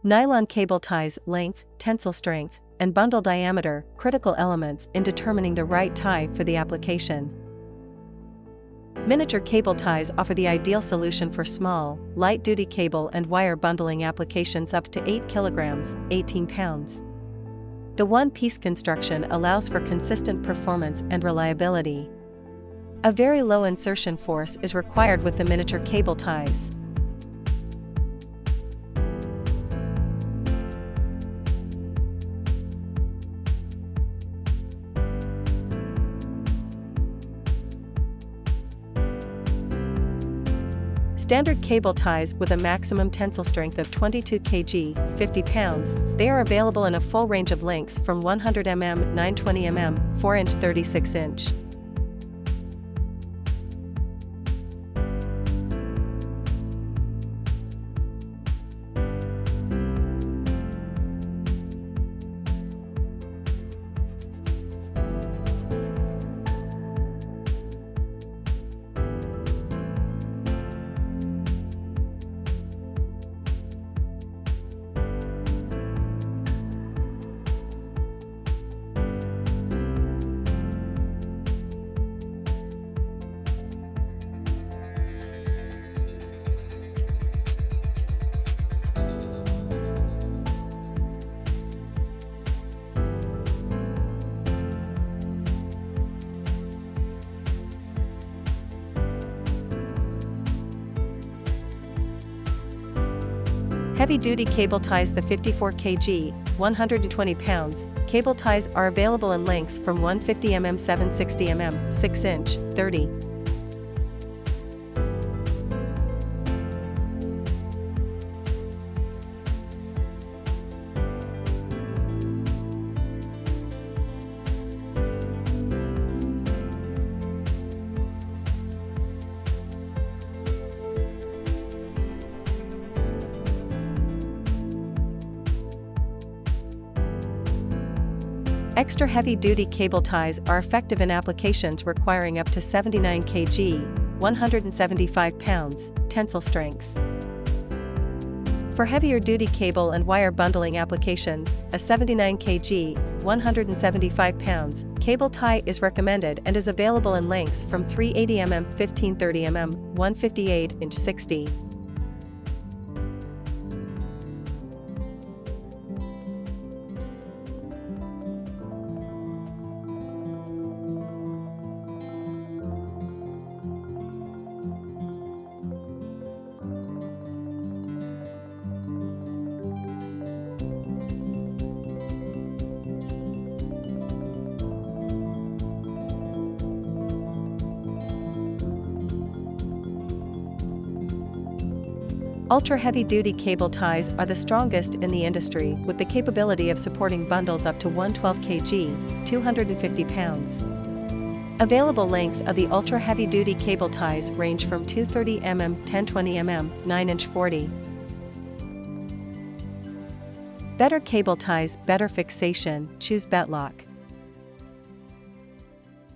Nylon cable ties length, tensile strength, and bundle diameter, critical elements in determining the right tie for the application. Miniature cable ties offer the ideal solution for small, light-duty cable and wire bundling applications up to 8 kilograms, 18 pounds. The one-piece construction allows for consistent performance and reliability. A very low insertion force is required with the miniature cable ties. Standard cable ties with a maximum tensile strength of 22 kg, 50 pounds, they are available in a full range of lengths from 100 mm, 920 mm, 4-inch, 36-inch. Heavy-duty cable ties. The 54 kg, 120 pounds, cable ties are available in lengths from 150 mm, 760 mm, 6-inch, 30. Extra heavy-duty cable ties are effective in applications requiring up to 79 kg, 175 pounds, tensile strengths. For heavier-duty cable and wire bundling applications, a 79 kg, 175 pounds, cable tie is recommended and is available in lengths from 380 mm, 1530 mm, 158-inch, 60. Ultra heavy-duty cable ties are the strongest in the industry, with the capability of supporting bundles up to 112 kg, 250 pounds. Available lengths of the ultra heavy-duty cable ties range from 230 mm, 1020 mm, 9-inch, 40. Better cable ties, better fixation, choose Betlock.